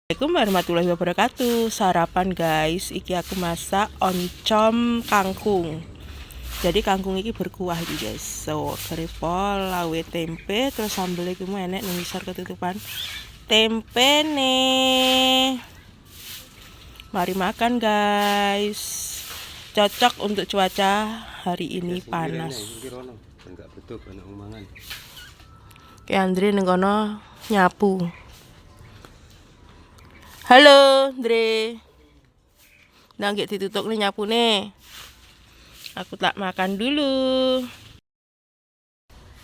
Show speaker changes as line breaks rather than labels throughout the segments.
Assalamualaikum warahmatullahi wabarakatuh. Sarapan guys, iki aku masak oncom kangkung. Jadi kangkung iki berkuah iki guys. So, keripol, lawe tempe, terus sambel iki mu enek ning ngisor ketutupan tempe nih. Mari makan guys. Cocok untuk cuaca hari ini panas. Kayak Andre ning kono nyapu. Halo, Andre. Nggak ditutup nih nyapu nih. Aku tak makan dulu.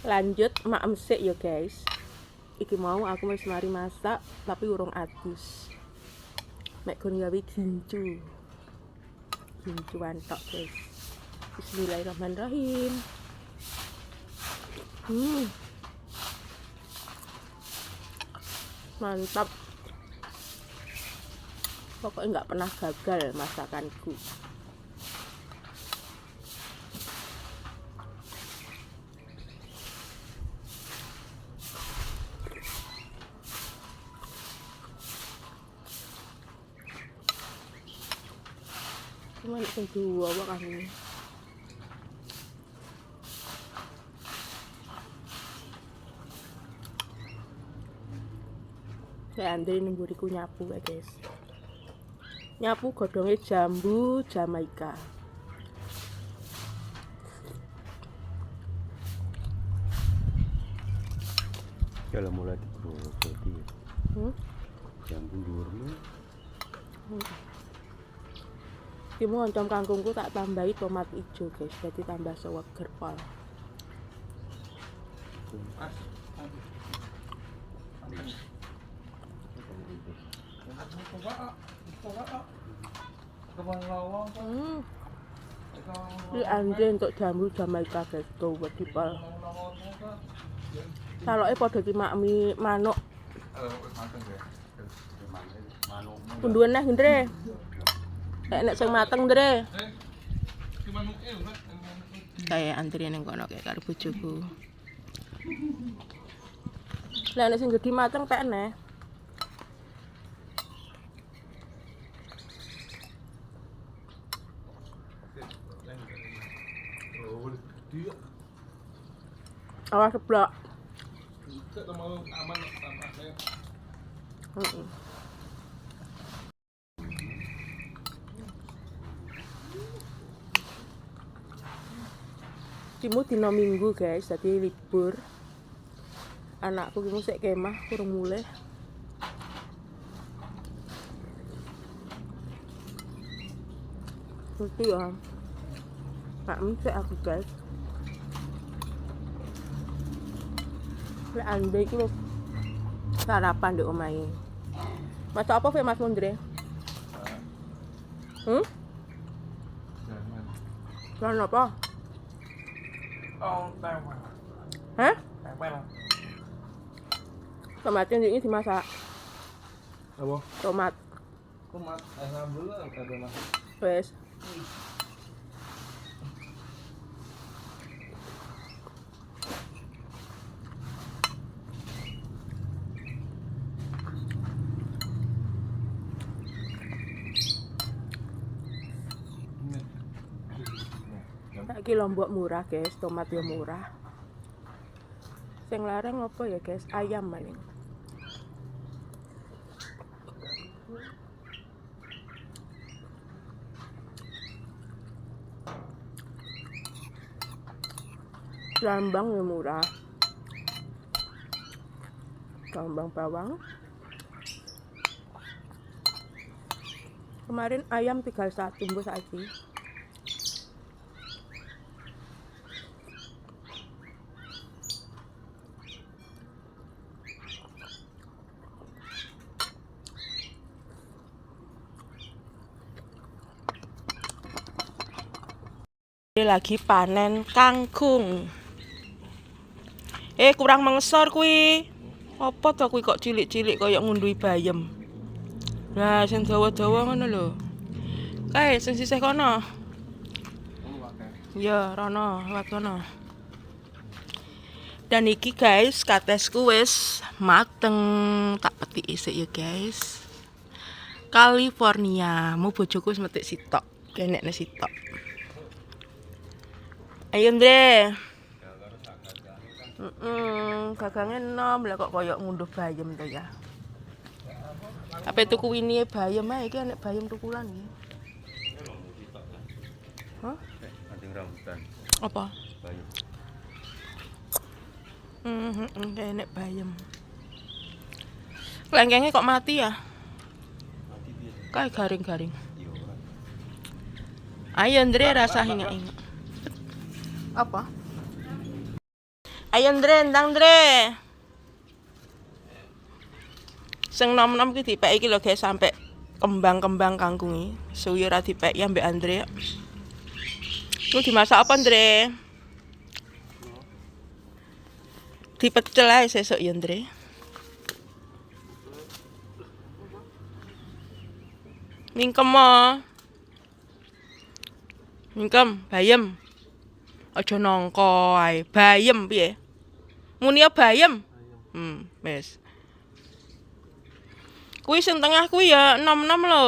Lanjut mak mesik ya guys. Iki mau aku wis mari masak tapi urung adus. Mek kon gawe gincu. Gincuan tok guys. Bismillahirrahmanirrahim. Mantap. Pokoknya nggak pernah gagal masakanku. Cuma yang dua kami. Kayak Andre nemburiku nyapu ya guys. Nyapu godongnya jambu Jamaika.
Kalau mulai digrogoti jambu dhuwurmu.
Iki mau oncom kangkungku tak tambahi tomat hijau guys, jadi tambah seger pol. Ini Andre untuk jambu Jamaika guys, tuh buat dipol. Saloke padha dimakmi manuk. Punduan neh, Andre. Nek sing mateng, Andre. Kayak Andre ning kono kayak karo bojoku. Lah nek sing gedhi mateng tek neh. Awas seblak. Cimu dino minggu guys, jadi libur. Anakku ki sik kemah kurang mulai. Ngerti ya. Pak misek aku guys. Lek Andre iki wis sarapan di omahe. Masak apa Mas Mundre? Jangan apa? Hah? Tomatnya ini dimasak.
Apa?
Tomat.
Tomat, alhamdulillah ada tomat.
Wes. Iki Lombok murah guys, tomat ya murah. Sing larang apa ya guys? Ayam maning. Lambang ya murah. Lambang bawang. Kemarin ayam 31 mbok saiki. Lagi panen kangkung. Kurang mengesor kuwi. Apa to kuwi kok cilik-cilik kaya ngundui bayem. Nah, sing dawa-dawa ngono lho. Kae sing sisih kono. Ya, rono, lewat kono. Dan iki guys, katesku wis mateng. Tak petik isik ya guys. California. Mau bojoku wis metik sitok. Kenekne sitok. Ayo Andre. Gagange enom lah kok koyok ngunduh bayem to ya. Apa tuku winine bayem ae iki nek bayem tukulan iki. Hah?
Anting rambutan.
Apa?
Bayem.
Enek bayem. Lengkenge kok mati ya?
Mati piye?
Kayak garing-garing.
Iya ora.
Ayo Andre rasa ingat-ingat. Apa? Ayo Andre, ndang Andre. Sing nom-nom ki dipek iki lho guys sampe kembang-kembang kangkung iki. Suwi ora dipek ya Mbak Andre. Lu dimasak apa Andre? Dipecel ae sesuk ya Andre. Mingkem mo. Mingkem, bayem. Aja nangka ae. Bayem piye? Muni bayem. Wis. Kuwi sing tengah kuwi ya nom-nom lho.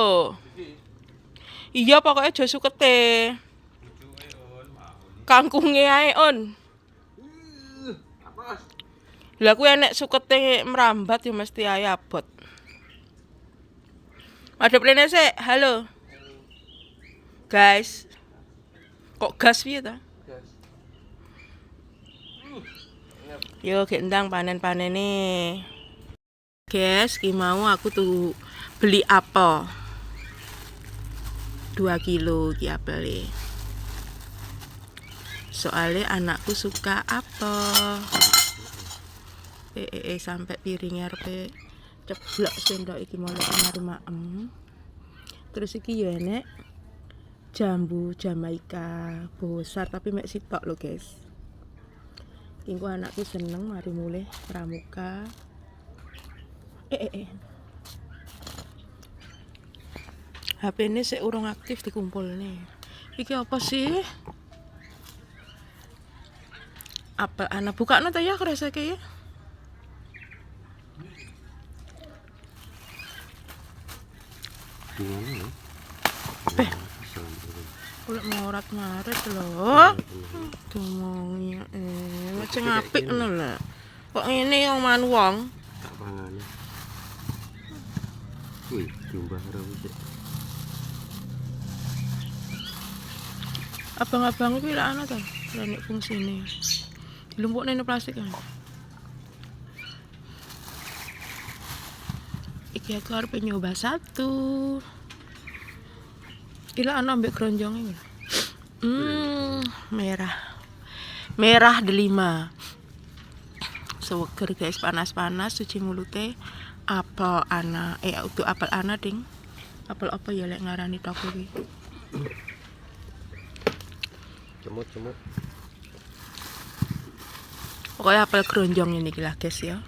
Iya pokoknya aja sukete. Kangkunge ae on. Lah kuwi enek sukete merambat ya mesti ae abot. Ada plene sik. Halo. Guys. Kok gas piye ta?
Gas.
Yo gek ndang panen-panene. Guys, ki mau aku tuh beli apel. 2 kilo ki apel. Soalnya anakku suka apel. Sampai piringnya arepe ceblok sendok iki molek mari maem. Terus iki ya enek jambu Jamaika besar tapi mek sitok lho guys. Engko anakku seneng mari mulih pramuka. HP ini sik urung aktif dikumpulne. Iki apa sih? Apel anak bukakno ta ya kreseke ya.
Gimana ya?
Kulek ngorat-ngaret lho. Dumongnya macam apik ngono lho. Kok ngene yang man wong?
Tak pangane. Wih, diumbah ora wis.
Abang-abang iki lak ana ta? Nek fungsine. Dilumpukne nang plastik kan. Iki aku arep nyoba satu. Ila ana ambek kronjonge. Merah. Merah delima. Seger guys, panas-panas cuci mulute. Apel ana, untuk apel ana ding. Apel apa ya lek ngarani toko iki?
Cemut-cemut.
Pokoknya apel keronjong ini lah guys ya.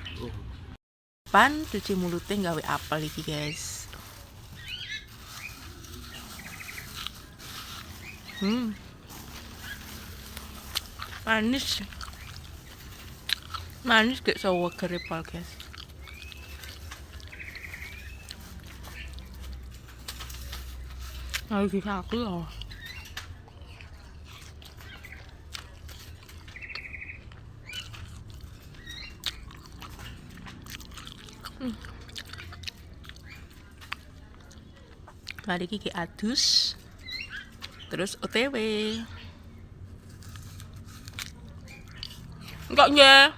Pan cuci mulutnya gawe apel iki guys. Manis. Manis gak sawo keripal guys. Lagi aku loh. Mari kiki adus. Terus OTW. Enggak ya.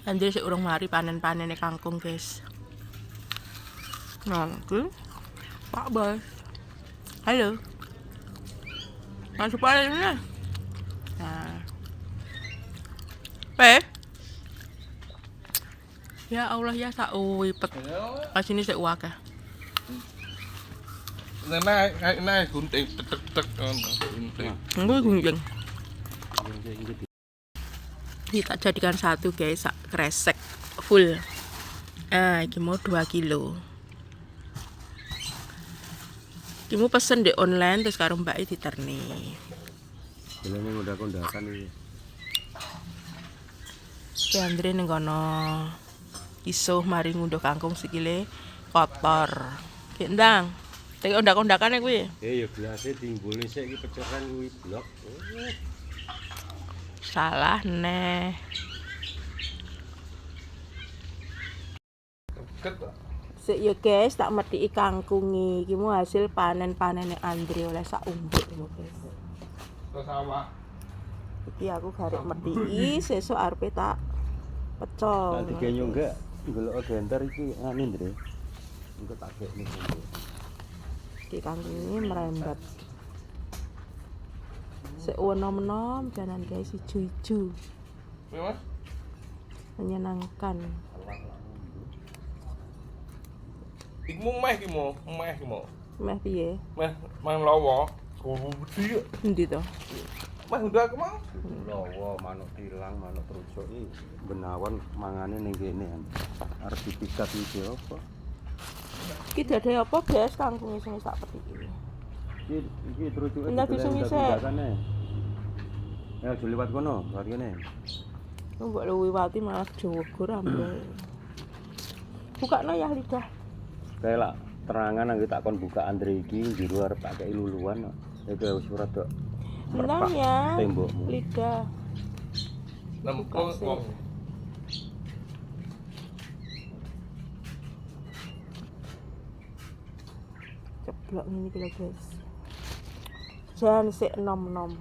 Andre sik urung mari panen-panene kangkung, guys. Nah, itu Pak Bos. Halo. Masuk panen ini. Nah. Ya Allah ya sak wipet. Kasine sik akeh.
Naik gunting tek gunting.
Enggak gunjing. Kita jadikan satu guys, sak kresek full. Ini mau 2 kilo. Kimu pesen di online terus karo mbake diterni.
Jelene ngundak-undakan iki.
Ki Andre ning kono isuh mari ngunduh kangkung sikile kotor. Ki ndang. Teki undak-undakane kuwi.
Ya gelase timbulne sik iki peceran kuwi blok.
Salah neh. Sik ya guys, tak metiki kangkungi. Iki mu hasil panen-panene Andre oleh sak umbuk lho guys.
Terus sawah.
Iki aku garek metiki, sesuk arepe tak pecol.
Tak digenyo enggak golek genter iki anu Ndre. Engko tak gekne.
Iki kangkungi merembet. Sik enom-enom janan guys ijo-ijo.
Mas.
Menyenangkan.
Iku meh ki mo.
Meh piye?
Meh mang lawa. Oh, wedi.
Endi to?
Meh ndak mau. Lawa manuk tilang, manuk trucuk iki benawan mangane ning kene. Arep dipikat iki apa?
Iki dadi apa guys kangkungi sing tak petiki?
Iki trucuke
Enggak disung-isek.
Ya aja liwat kono, lari kene.
Mbok luwiwati malah jowo amble. Bukakno ya lidah.
Kae lak terangan nang tak kon buka Andre iki njero arep tak kei luluan kok. Itu wis ora tok.
Bentar ya.
Tembokmu.
Lidah.
Nempel wong.
Ceblok ngene iki lho guys. Jan sik enom-enom.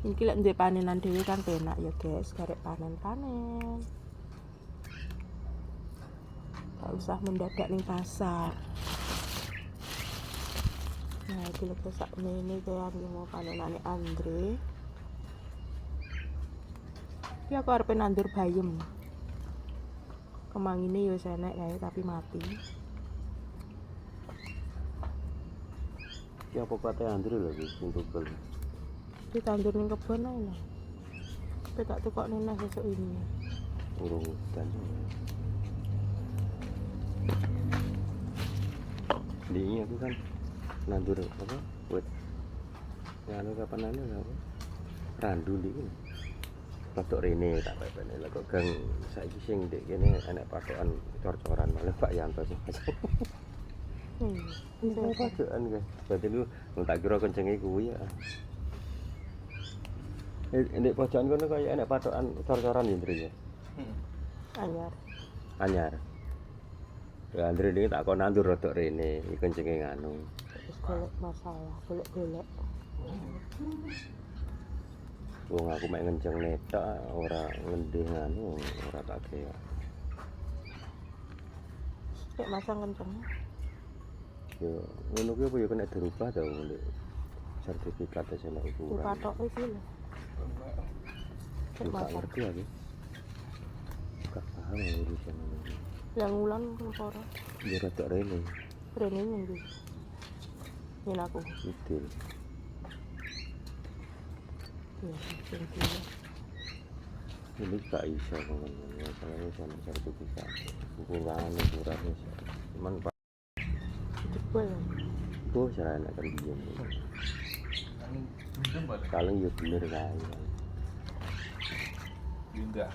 Iki lek ndek panenan dhewe kan penak ya guys, garek panen-panen. Gak usah mendadak ning pasar. Nah, iki lek sak mene kaya mau panenane Andre. Iki aku arep nandur bayem. Kemangine ya enek kae tapi mati.
Ki apa kate Andre lho iki sing tugel.
Ditandur ning kebon ae lho. Tapi tak tukokne nang sesuk ini.
Urung udan. Di aku kan nandur apa? Wit. Ya anu kapan anu apa? Randu iki. Rodok rene tak pepene lha kok gang saiki sing ndek kene enek patokan cor-coran malah Pak Yanto sing. Ini patokan guys. Berarti lu tak kira kencenge kuwi ya. Ndek pojokan kono kaya enek patokan cor-coran ya Ndre ya. Anyar. Ya Andre ini tak kon nandur rodok rene, iki kencenge nganu.
Wis golek masalah, golek-golek.
Wong aku mek ngenceng netok ora ngendih nganu, ora tak kaya.
Nek masang kenceng.
Yo ngono kuwi apa ya kena dirubah ta ndek sertifikat sing ukuran.
Patoke iki lho.
Gak ngerti aku. Gak paham urusan ini.
Yang ulan karo.
Ya rodok rene.
Rene ngendi? Yen aku.
Idul.
Ya, sing
Ini gak iso ngomongnya, soalnya sama sertifikat. Ukuran ukurannya cuman Pak.
jebol.
Tuh cara enak kan dia. Paling ya bener kae. Indah.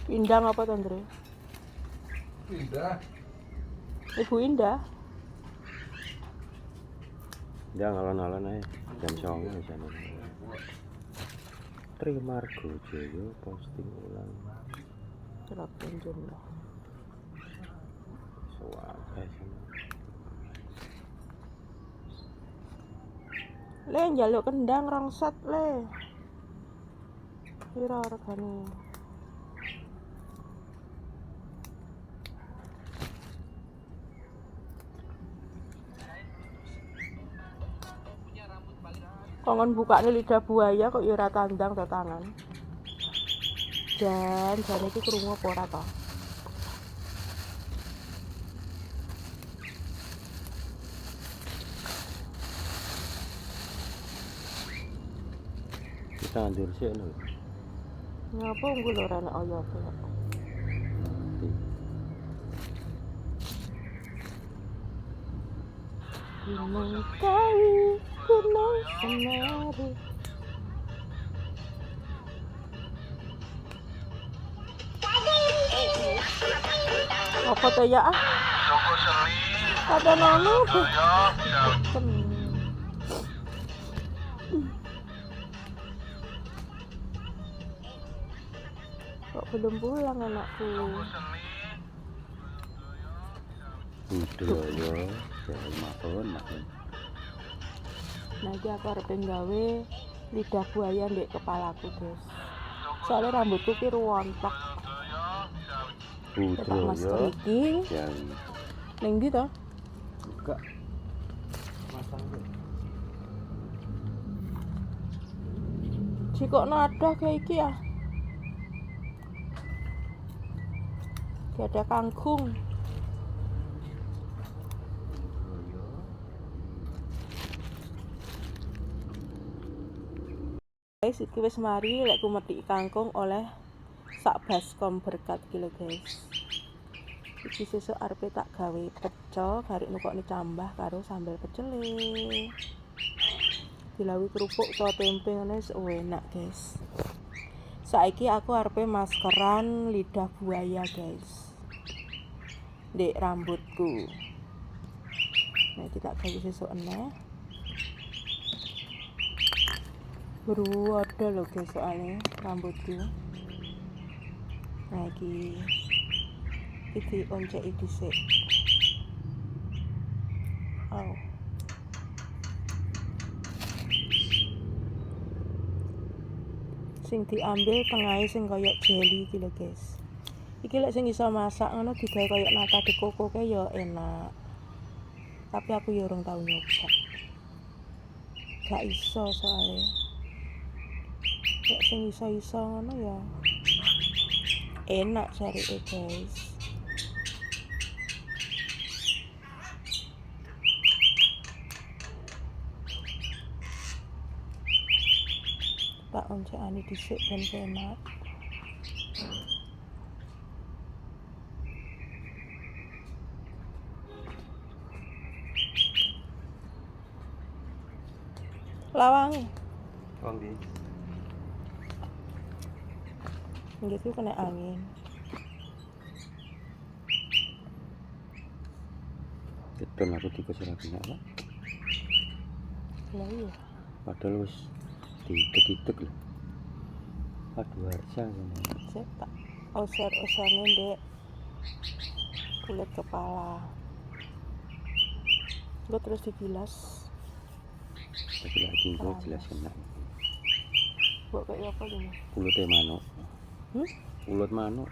Indah apa to, Andre?
Indah.
Ibu Indah.
Dia ngalon-alon ae jam 09.00 di sana. Trimargo Jaya posting ulang.
Telepon jumlah.
Suwae sana.
Le njaluk kendang rongsat le. Pira regane? Kongon bukane lidah buaya kok ya ora tandang to tangan. Jan iki krungu apa ora to?
Kita anjur sih lho.
Ngapa unggul ora nek oyote?
Mati.
Gunung Kawi, Gunung Semeru. Apa to ya? Ada nono tuh. Kok belum pulang anakku?
Budaya, ya maafun.
Nah, iki aku arep nggawe lidah buaya ndek kepalaku, guys. Soalnya rambutku ki rontok. Tak mas
Budaya,
iki
yang
ning ndi to?
enggak masang tuh.
Jikokno ada kayak iki ya. Gak ada kangkung. Guys, iki wis mari lek ku metik kangkung oleh sak baskom berkat iki lho, guys. Iki sesuk arepe tak gawe pecel garek nukokne cambah karo sambal pecele. Dilawi kerupuk utawa tempe ngene wis enak, guys. Saiki aku arepe maskeran lidah buaya, guys. Ndek rambutku. Nah, kita gawe sesuk eneh. Buru ada lho guys soalnya rambutku. Nah iki oncek dhisik. Au. Sing diambil tengahe sing koyo jeli iki lho guys. Iki lek sing iso masak ngono digawe koyo nata de coco ke ya enak. Tapi aku ya urung tau nyoba. Gak iso soalnya. Lek sing iso-iso ngono ya enak carike guys. Tak oncekane dhisik ben enak. Lawange.
Wong di
Gitu kena angin.
Keton aku tikus ora kena apa?
Lah iya.
Padahal wis diitek-itek lho. Aduh harsa ngene.
Sik tak oser-oserne ndek kulit kepala. Gue terus dibilas.
Tapi lagi gue jelas kena.
Buat kayak apa ini?
Kulite manuk. Ulut manuk.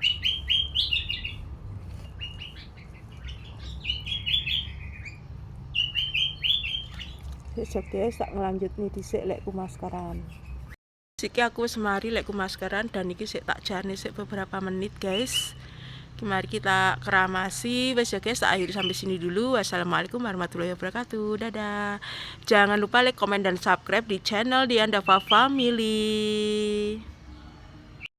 Sesuk guys tak ngelanjut nih dhisik lek ku maskeran. Siki aku wis mari lek ku maskeran dan iki sik tak jarne sik beberapa menit guys. Mari kita keramasi. Wes ya guys, tak akhiri sampai sini dulu. Wassalamualaikum warahmatullahi wabarakatuh. Dadah. Jangan lupa like, komen dan subscribe di channel Diandava Family.